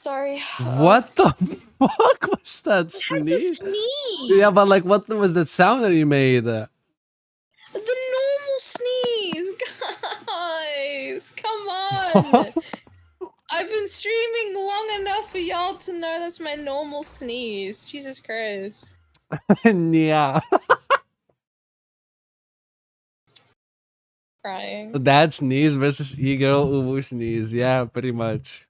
sorry. What the fuck was that I had to sneeze? sneeze. Yeah, but like, what was that sound that you made? The normal sneeze, guys. Come on. I've been streaming long enough for y'all to know that's my normal sneeze. Jesus Christ. Yeah. Crying. Dad sneeze versus e-girl uwu sneeze. Yeah, pretty much.